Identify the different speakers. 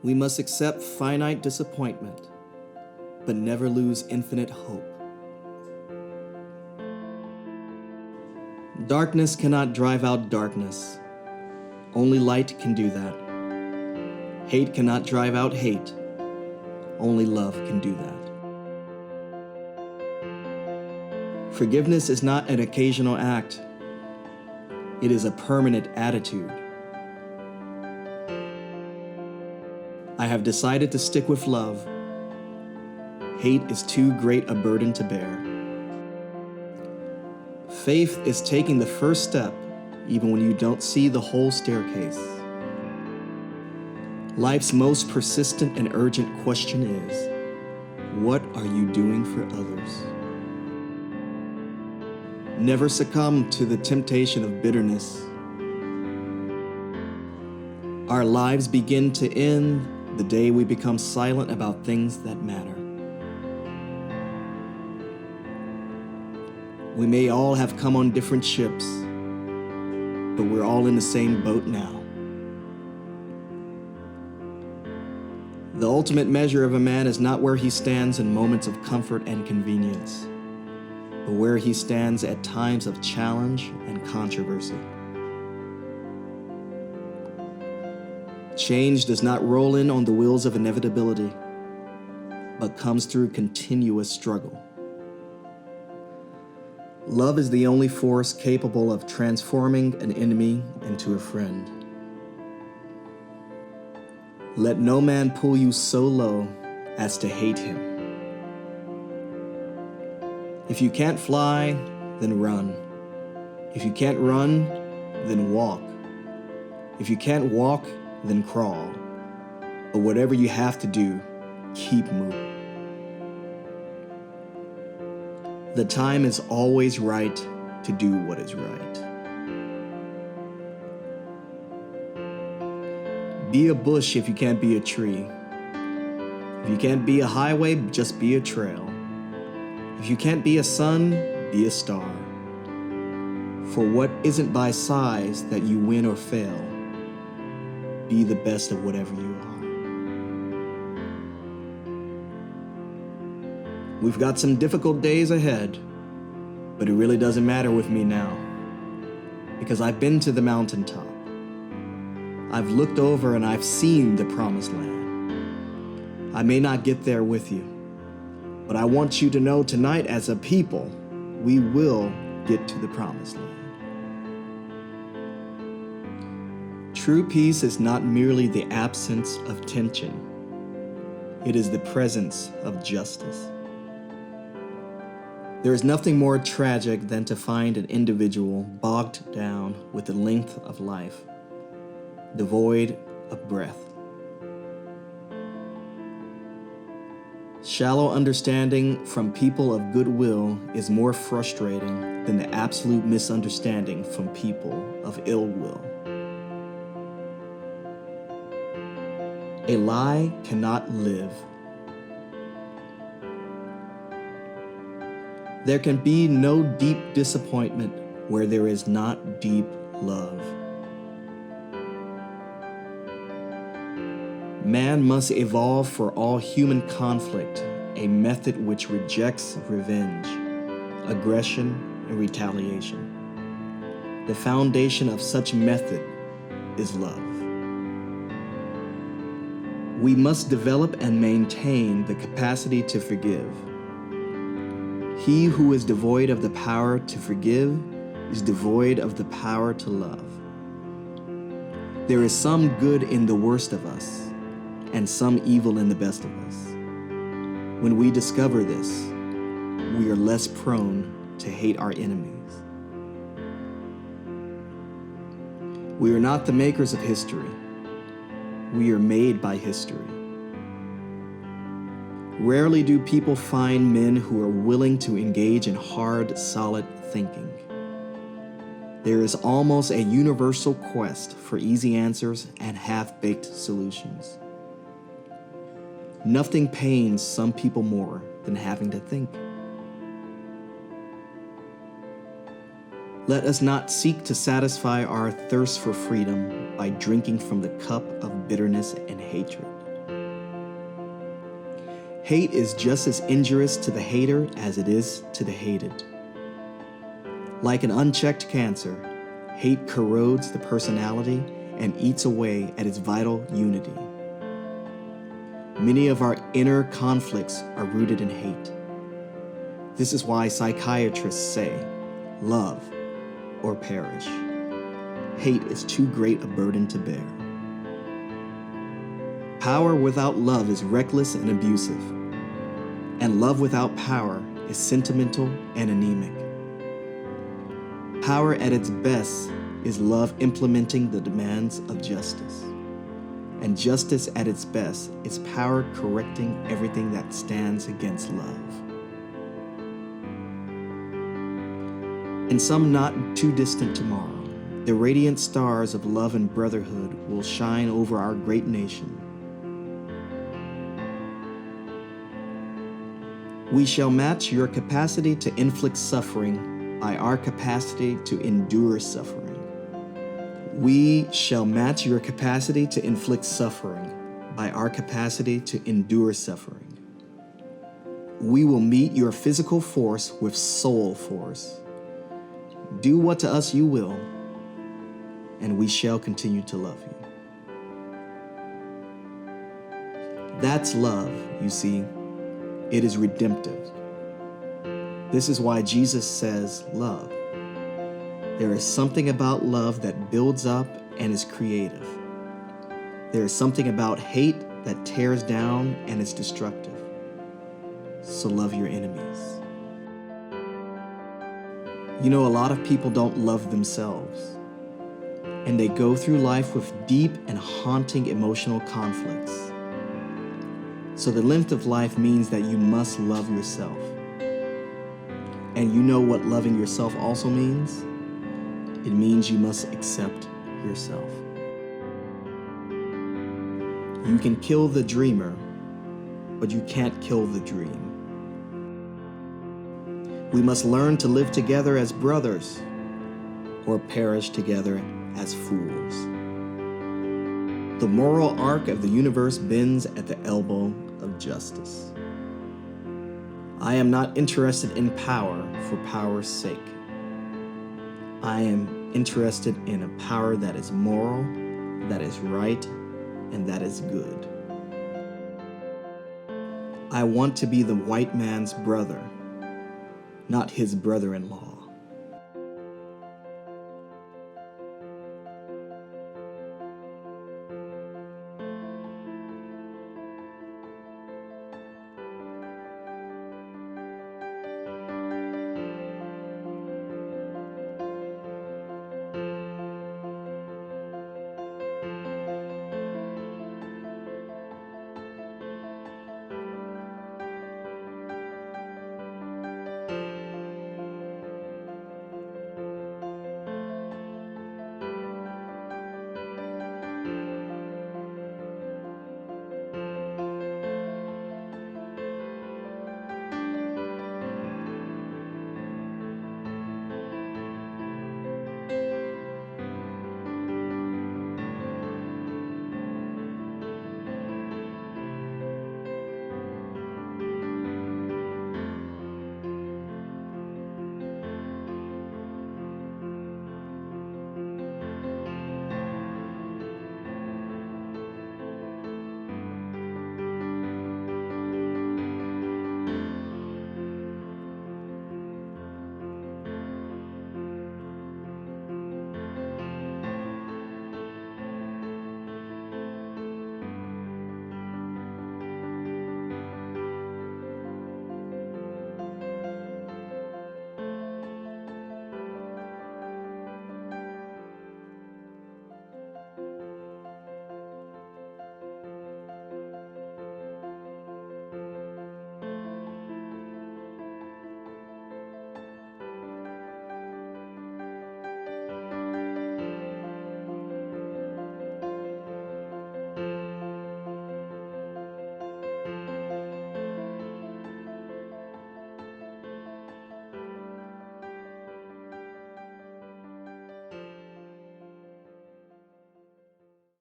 Speaker 1: We must accept finite disappointment, but never lose infinite hope. Darkness cannot drive out darkness. Only light can do that. Hate cannot drive out hate. Only love can do that. Forgiveness is not an occasional act. It is a permanent attitude. I have decided to stick with love. Hate is too great a burden to bear. Faith is taking the first step even when you don't see the whole staircase. Life's most persistent and urgent question is, what are you doing for others? Never succumb to the temptation of bitterness. Our lives begin to end the day we become silent about things that matter. We may all have come on different ships, but we're all in the same boat now. The ultimate measure of a man is not where he stands in moments of comfort and convenience, but where he stands at times of challenge and controversy. Change does not roll in on the wheels of inevitability, but comes through continuous struggle. Love is the only force capable of transforming an enemy into a friend. Let no man pull you so low as to hate him. If you can't fly, then run. If you can't run, then walk. If you can't walk, then crawl. But whatever you have to do, keep moving. The time is always right to do what is right. Be a bush if you can't be a tree. If you can't be a highway, just be a trail. If you can't be a sun, be a star. For what isn't by size that you win or fail. Be the best of whatever you are. We've got some difficult days ahead, but it really doesn't matter with me now, because I've been to the mountaintop. I've looked over and I've seen the promised land. I may not get there with you, but I want you to know tonight as a people, we will get to the promised land. True peace is not merely the absence of tension. It is the presence of justice. There is nothing more tragic than to find an individual bogged down with the length of life, devoid of breath. Shallow understanding from people of goodwill is more frustrating than the absolute misunderstanding from people of ill will. A lie cannot live. There can be no deep disappointment where there is not deep love. Man must evolve for all human conflict a method which rejects revenge, aggression, and retaliation. The foundation of such method is love. We must develop and maintain the capacity to forgive. He who is devoid of the power to forgive is devoid of the power to love. There is some good in the worst of us, and some evil in the best of us. When we discover this, we are less prone to hate our enemies. We are not the makers of history. We are made by history. Rarely do people find men who are willing to engage in hard, solid thinking. There is almost a universal quest for easy answers and half-baked solutions. Nothing pains some people more than having to think. Let us not seek to satisfy our thirst for freedom by drinking from the cup of bitterness and hatred. Hate is just as injurious to the hater as it is to the hated. Like an unchecked cancer, hate corrodes the personality and eats away at its vital unity. Many of our inner conflicts are rooted in hate. This is why psychiatrists say, love or perish. Hate is too great a burden to bear. Power without love is reckless and abusive, and love without power is sentimental and anemic. Power at its best is love implementing the demands of justice, and justice at its best is power correcting everything that stands against love. In some not too distant tomorrow, the radiant stars of love and brotherhood will shine over our great nation. We shall match your capacity to inflict suffering by our capacity to endure suffering. We shall match your capacity to inflict suffering by our capacity to endure suffering. We will meet your physical force with soul force. Do what to us you will, and we shall continue to love you. That's love, you see. It is redemptive. This is why Jesus says love. There is something about love that builds up and is creative. There is something about hate that tears down and is destructive. So love your enemies. You know, a lot of people don't love themselves, and they go through life with deep and haunting emotional conflicts. So the length of life means that you must love yourself. And you know what loving yourself also means? It means you must accept yourself. You can kill the dreamer, but you can't kill the dream. We must learn to live together as brothers or perish together as fools. The moral arc of the universe bends at the elbow of justice. I am not interested in power for power's sake. I am interested in a power that is moral, that is right, and that is good. I want to be the white man's brother, not his brother-in-law.